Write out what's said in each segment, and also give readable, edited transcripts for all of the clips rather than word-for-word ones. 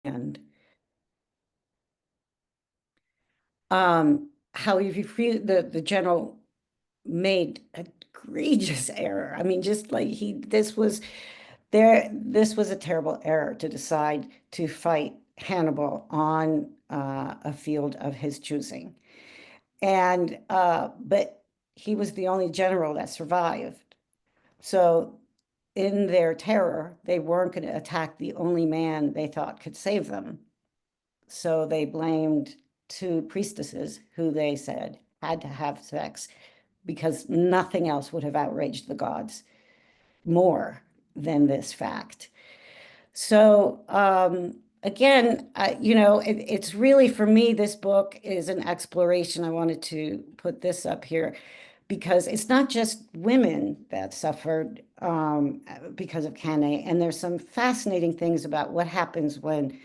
and how the general made egregious error. I mean, just like this was a terrible error to decide to fight Hannibal on a field of his choosing. And but he was the only general that survived. So in their terror, they weren't going to attack the only man they thought could save them. So they blamed two priestesses who they said had to have sex because nothing else would have outraged the gods more than this fact. So again, it's really for me, this book is an exploration. I wanted to put this up here because it's not just women that suffered because of Cannae, and there's some fascinating things about what happens when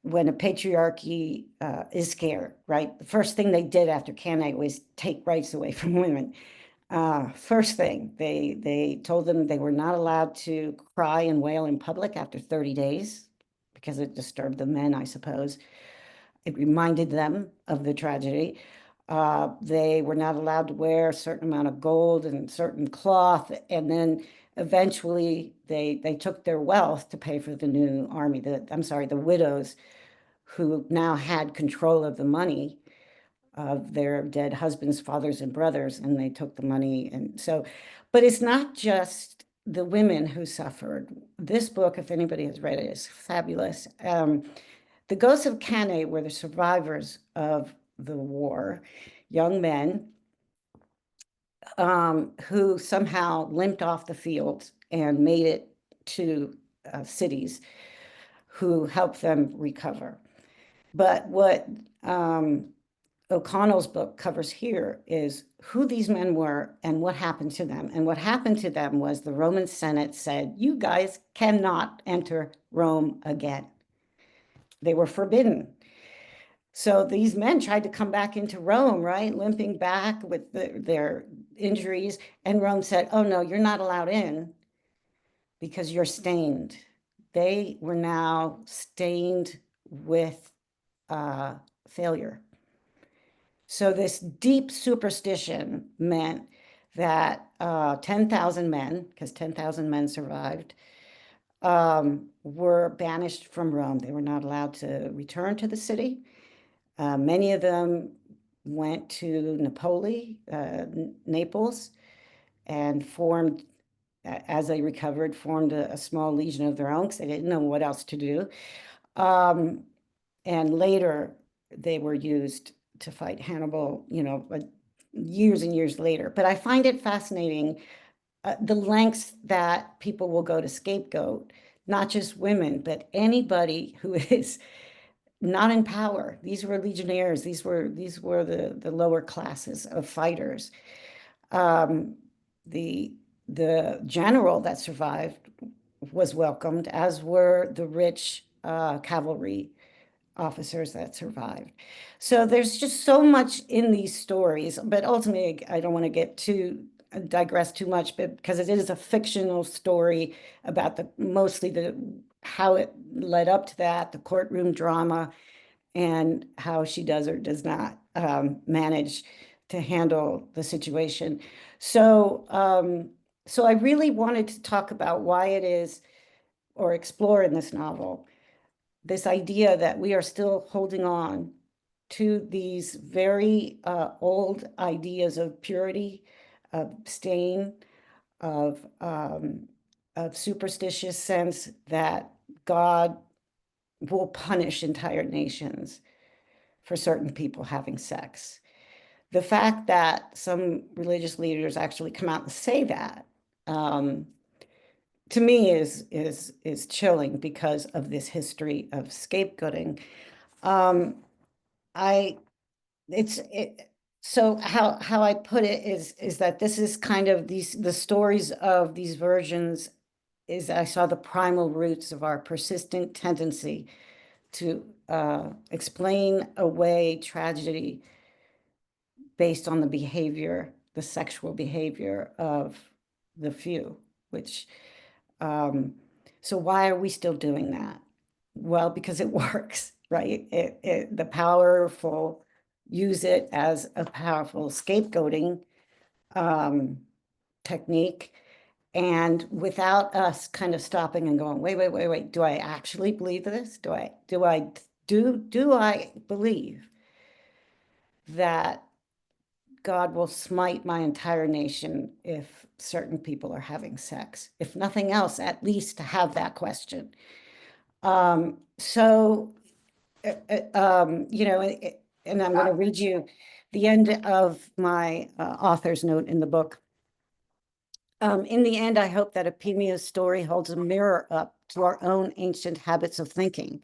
a patriarchy is scared, right? The first thing they did after Cannae was take rights away from women. First thing, they told them they were not allowed to cry and wail in public after 30 days because it disturbed the men, I suppose. It reminded them of the tragedy. They were not allowed to wear a certain amount of gold and certain cloth, and then eventually they took their wealth to pay for the new army. The widows who now had control of the money of their dead husbands, fathers, and brothers, and they took the money. And so, but it's not just the women who suffered. This book, if anybody has read it, is fabulous. The Ghosts of Cannae were the survivors of the war, young men who somehow limped off the field and made it to cities who helped them recover. But what O'Connell's book covers here is who these men were and what happened to them. And what happened to them was the Roman Senate said, you guys cannot enter Rome again. They were forbidden. So these men tried to come back into Rome, right? Limping back with their injuries. And Rome said, oh, no, you're not allowed in because you're stained. They were now stained with failure. So this deep superstition meant that 10,000 men, because 10,000 men survived, were banished from Rome. They were not allowed to return to the city. Many of them went to Naples, and formed, as they recovered, formed a small legion of their own because they didn't know what else to do. And later, they were used to fight Hannibal, years and years later. But I find it fascinating the lengths that people will go to scapegoat, not just women, but anybody who is not in power. These were legionnaires. These were the lower classes of fighters. Um, the the general that survived was welcomed, as were the rich cavalry officers that survived. So there's just so much in these stories, but ultimately, I don't want to digress too much, but because it is a fictional story about mostly how it led up to that, the courtroom drama, and how she does or does not manage to handle the situation. So, so I really wanted to talk about why it is, or explore in this novel, this idea that we are still holding on to these very old ideas of purity, of stain, of superstitious sense that God will punish entire nations for certain people having sex. The fact that some religious leaders actually come out and say that, to me is chilling because of this history of scapegoating. I it's it so how I put it is that this is kind of the stories of these versions is I saw the primal roots of our persistent tendency to explain away tragedy based on the behavior, the sexual behavior of the few, which, so why are we still doing that? Well, because it works, right? The powerful use it as a powerful scapegoating technique. And without us kind of stopping and going, wait, do I actually believe this? Do I believe that God will smite my entire nation if certain people are having sex? If nothing else, at least to have that question. So, and I'm going to read you the end of my author's note in the book. In the end, I hope that Epimia's story holds a mirror up to our own ancient habits of thinking,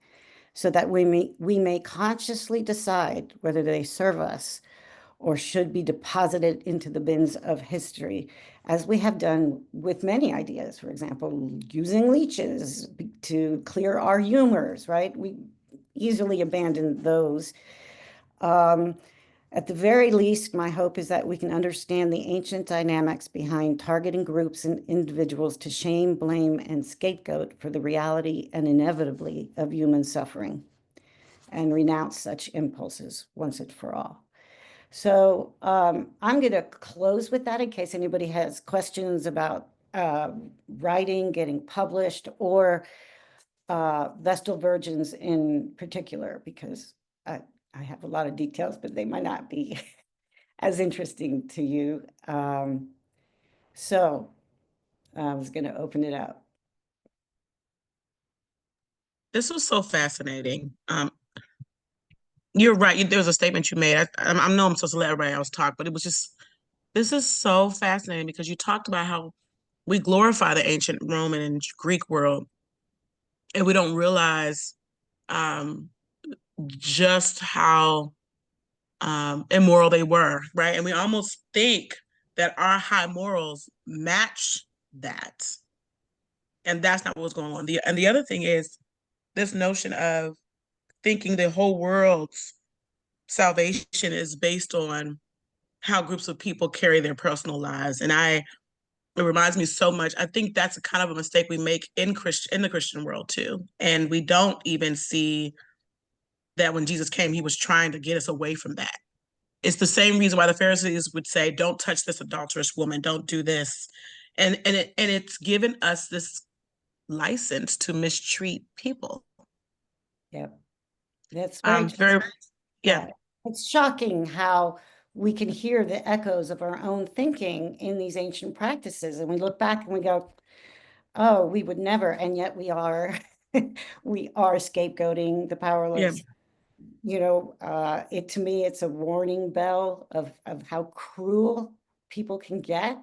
so that we may consciously decide whether they serve us or should be deposited into the bins of history, as we have done with many ideas. For example, using leeches to clear our humors, right? We easily abandon those. At the very least, my hope is that we can understand the ancient dynamics behind targeting groups and individuals to shame, blame, and scapegoat for the reality and inevitably of human suffering, and renounce such impulses once and for all. So I'm going to close with that in case anybody has questions about writing, getting published, or Vestal Virgins in particular, because I have a lot of details, but they might not be as interesting to you. So I was going to open it up. This was so fascinating. You're right. There was a statement you made. I know I'm supposed to let everybody else talk, but it was just, this is so fascinating because you talked about how we glorify the ancient Roman and Greek world, and we don't realize um, just how immoral they were, right? And we almost think that our high morals match that. And that's not what's going on. And the other thing is this notion of thinking the whole world's salvation is based on how groups of people carry their personal lives. And it reminds me so much. I think that's a kind of a mistake we make in the Christian world too. And we don't even see that when Jesus came, he was trying to get us away from that. It's the same reason why the Pharisees would say, "Don't touch this adulterous woman. Don't do this," and it's given us this license to mistreat people. Yep. That's very true. Very, yeah, Yeah. It's shocking how we can hear the echoes of our own thinking in these ancient practices. And we look back and we go, oh, we would never. And yet we are, we are scapegoating the yeah. powerless. To me, it's a warning bell of how cruel people can get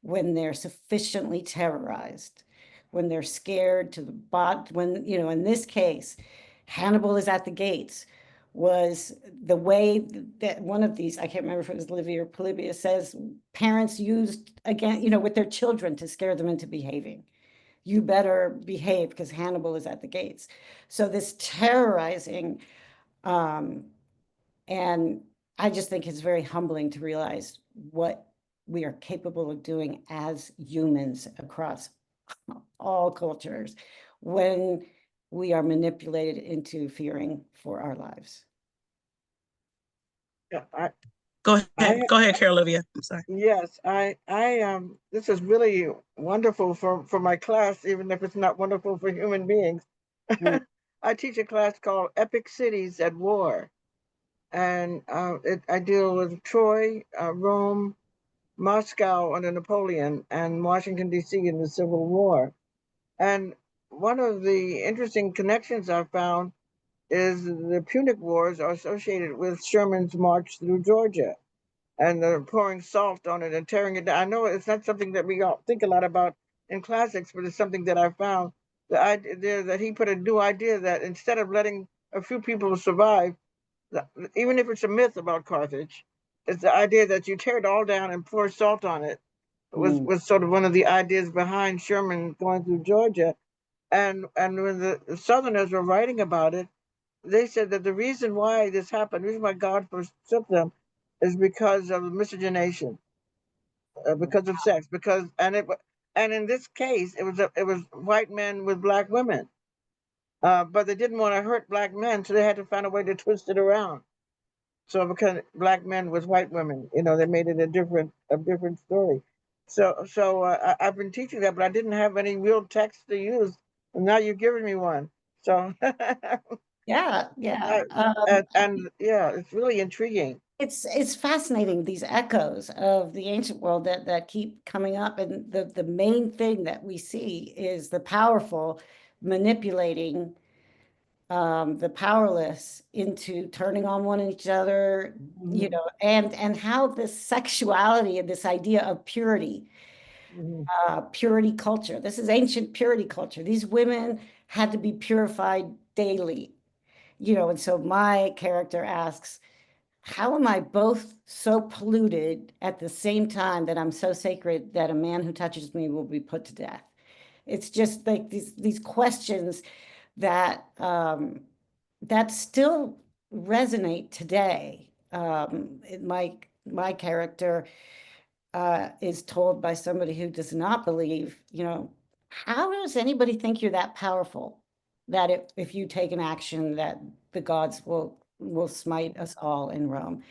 when they're sufficiently terrorized, when they're scared to the bot, when, in this case, Hannibal is at the gates, was the way that one of these, I can't remember if it was Livia or Polybius, says parents used again, with their children to scare them into behaving. You better behave because Hannibal is at the gates. So this terrorizing, and I just think it's very humbling to realize what we are capable of doing as humans across all cultures when we are manipulated into fearing for our lives. Yeah, Go ahead, Carol Olivia. I'm sorry. yes, this is really wonderful for my class, even if it's not wonderful for human beings. Mm. I teach a class called Epic Cities at War, and I deal with Troy, Rome, Moscow under Napoleon, and Washington, D.C. in the Civil War. And one of the interesting connections I've found is the Punic Wars are associated with Sherman's march through Georgia and pouring salt on it and tearing it down. I know it's not something that we all think a lot about in classics, but it's something that I found the idea that he put a new idea that instead of letting a few people survive, even if it's a myth about Carthage, it's the idea that you tear it all down and pour salt on it. Mm. Was sort of one of the ideas behind Sherman going through Georgia, and when the Southerners were writing about it, they said that the reason why this happened, the reason why God forsook them, is because of miscegenation, because of sex, and in this case, it was white men with black women, But they didn't want to hurt black men, so they had to find a way to twist it around. So because black men was white women, they made it a different story. I've been teaching that, but I didn't have any real text to use, and now you're giving me one. So Yeah, yeah. and yeah, it's really intriguing. It's fascinating, these echoes of the ancient world that keep coming up. And the main thing that we see is the powerful manipulating the powerless into turning on one each other, Mhm. and how this sexuality and this idea of purity, Mhm. purity culture. This is ancient purity culture. These women had to be purified daily, and so my character asks, how am I both so polluted at the same time that I'm so sacred that a man who touches me will be put to death? It's just like these questions that that still resonate today. My character is told by somebody who does not believe, how does anybody think you're that powerful that if you take an action that the gods will smite us all in Rome?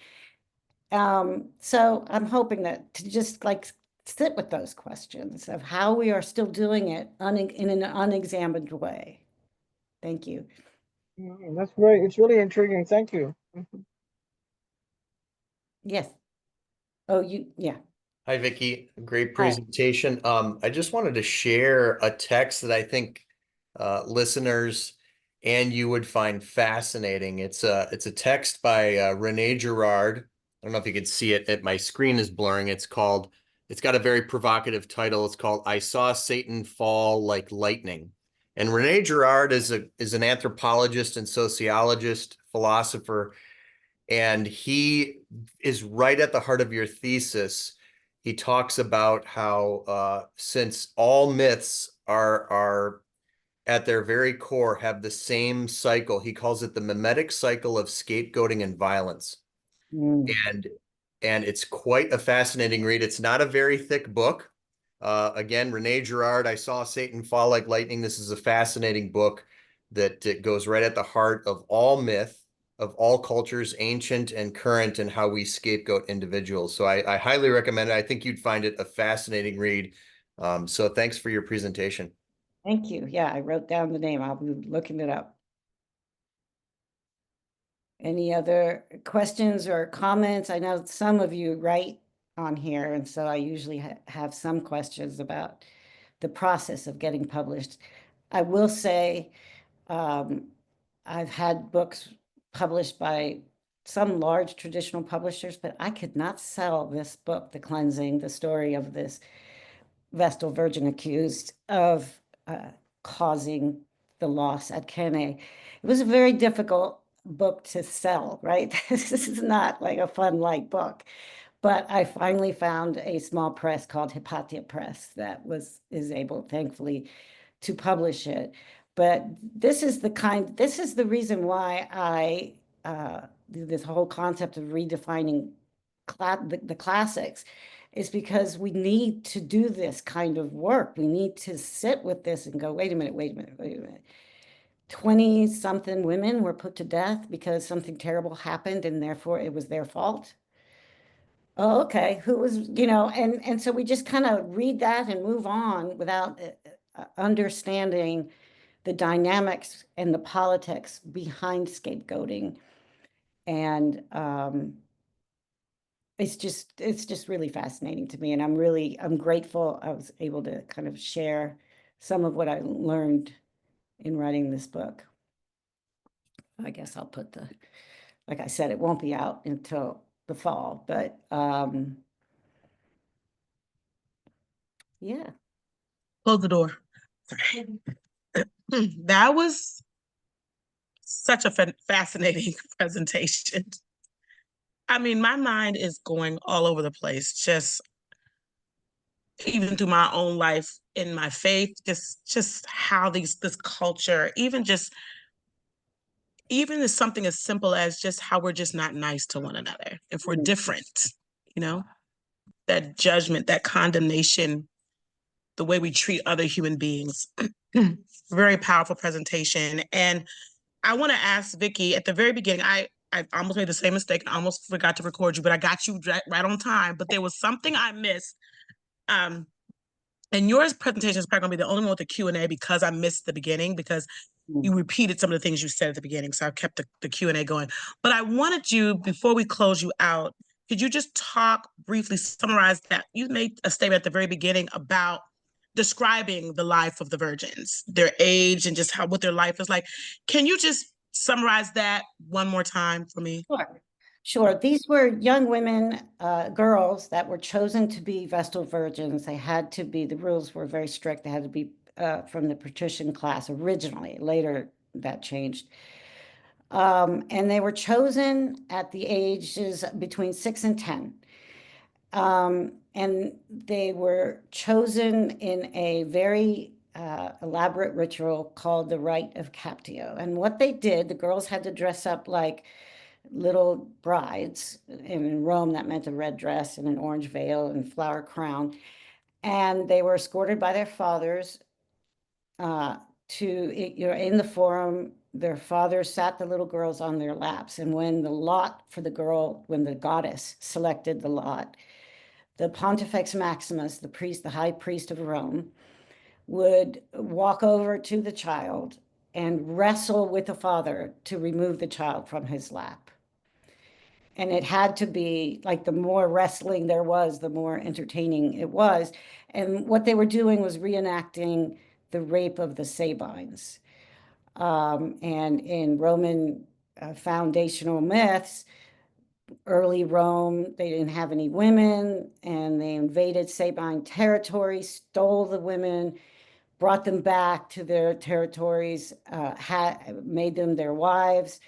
So I'm hoping that to just like sit with those questions of how we are still doing it in an unexamined way. Thank you. It's really intriguing. Thank you. Yes. Oh, yeah. Hi, Vicky. Great Hi. presentation. I just wanted to share a text that I think listeners and you would find fascinating. It's a text by Renee Girard. I don't know if you can see it. My screen is blurring. It's got a very provocative title. It's called "I Saw Satan Fall Like Lightning." And Renee Girard is an anthropologist and sociologist, philosopher, and he is right at the heart of your thesis. He talks about how since all myths are at their very core have the same cycle, he calls it the mimetic cycle of scapegoating and violence. Mm. And it's quite a fascinating read. It's not a very thick book. Again, Renee Girard, I Saw Satan Fall Like Lightning. This is a fascinating book that it goes right at the heart of all myth, of all cultures, ancient and current, and how we scapegoat individuals. So I highly recommend it. I think you'd find it a fascinating read. So thanks for your presentation. Thank you. Yeah, I wrote down the name. I'll be looking it up. Any other questions or comments? I know some of you write on here, and so I usually have some questions about the process of getting published. I will say I've had books published by some large traditional publishers, but I could not sell this book, The Cleansing, the story of this Vestal virgin accused of causing the loss at Kene. It was a very difficult book to sell, right? This is not like a fun, light book. But I finally found a small press called Hypatia Press that is able, thankfully, to publish it. But this is the reason why I this whole concept of redefining the classics is because we need to do this kind of work. We need to sit with this and go, wait a minute, wait a minute, wait a minute. 20 something women were put to death because something terrible happened and therefore it was their fault. Oh, okay. Who was, and so we just kind of read that and move on without understanding the dynamics and the politics behind scapegoating. And it's just really fascinating to me. And I'm grateful I was able to kind of share some of what I learned in writing this book. I guess I'll like I said, it won't be out until the fall, but yeah. Close the door. Sorry. That was such a fascinating presentation. I mean, my mind is going all over the place, just even through my own life, in my faith, just how this culture, even as something as simple as just how we're just not nice to one another if we're different, you know, that judgment, that condemnation, the way we treat other human beings. Very powerful presentation. And I want to ask Vicky at the very beginning, I almost made the same mistake. I almost forgot to record you, but I got you right on time. But there was something I missed. And yours presentation is probably going to be the only one with the Q&A because I missed the beginning because you repeated some of the things you said at the beginning. So I kept the Q&A going. But I wanted you, before we close you out, could you just talk briefly, summarize that? You made a statement at the very beginning about describing the life of the virgins, their age and just what their life is like. Can you just summarize that one more time for me? Sure. Sure. These were young women, girls that were chosen to be Vestal virgins. They had to be, the rules were very strict. They had to be from the patrician class originally. Later, that changed. And they were chosen at the ages between 6 and 10. And they were chosen in a very elaborate ritual called the Rite of Captio. And what they did, the girls had to dress up like little brides. In Rome, that meant a red dress and an orange veil and flower crown. And they were escorted by their fathers in the forum. Their fathers sat the little girls on their laps. And when the lot for the girl, when the goddess selected the lot, the Pontifex Maximus, the priest, the high priest of Rome, would walk over to the child and wrestle with the father to remove the child from his lap. And it had to be like the more wrestling there was, the more entertaining it was. And what they were doing was reenacting the rape of the Sabines. And in Roman foundational myths, early Rome, they didn't have any women, and they invaded Sabine territory, stole the women, brought them back to their territories, made them their wives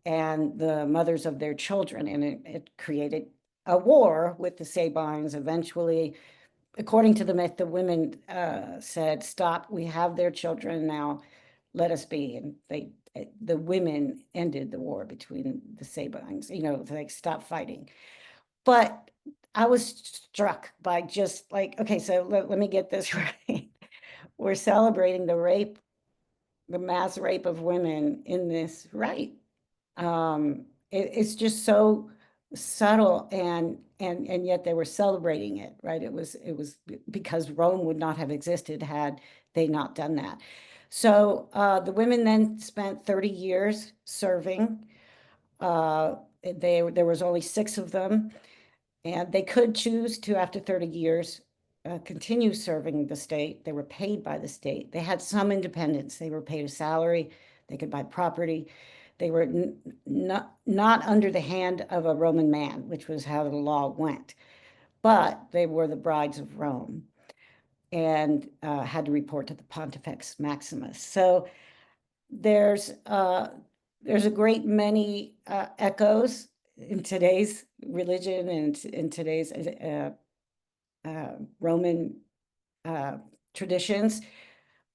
and the mothers of their children. And it created a war with the Sabines. Eventually, according to the myth, the women said, "Stop, we have their children now, let us be." And the women ended the war between the Sabines, they stopped fighting. But I was struck by just like, okay, so let me get this right. We're celebrating the mass rape of women in this rite. It's just so subtle and yet they were celebrating it, right? It was because Rome would not have existed had they not done that. So the women then spent 30 years serving. There was only 6 of them, and they could choose to, after 30 years, continue serving the state. They were paid by the state. They had some independence. They were paid a salary. They could buy property. They were not under the hand of a Roman man, which was how the law went. But they were the brides of Rome and had to report to the Pontifex Maximus. So there's a great many echoes in today's religion and in today's Roman traditions.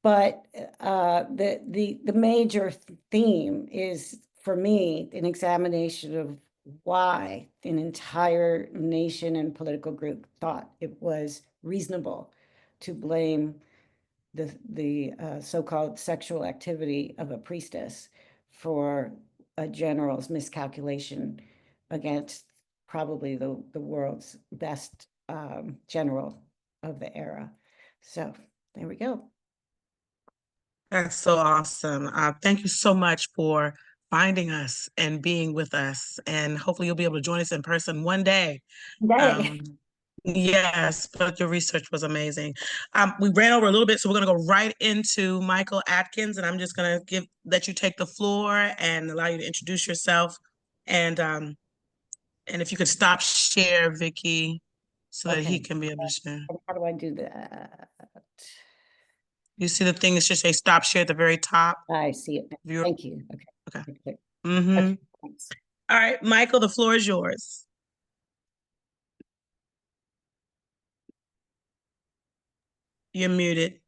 But the major theme is, for me, an examination of why an entire nation and political group thought it was reasonable to blame the so-called sexual activity of a priestess for a general's miscalculation against probably the world's best general of the era. So there we go. That's so awesome. Thank you so much for finding us and being with us. And hopefully you'll be able to join us in person one day. Yes, but your research was amazing. We ran over a little bit, so we're going to go right into Michael Atkins, and I'm just going to let you take the floor and allow you to introduce yourself. And if you could stop share, Vicky, so that he can be able to share. How do I do that? You see the thing that should say stop share at the very top? I see it. Thank you. Okay. Okay. Mm-hmm. Okay, thanks. All right, Michael, the floor is yours. You're muted.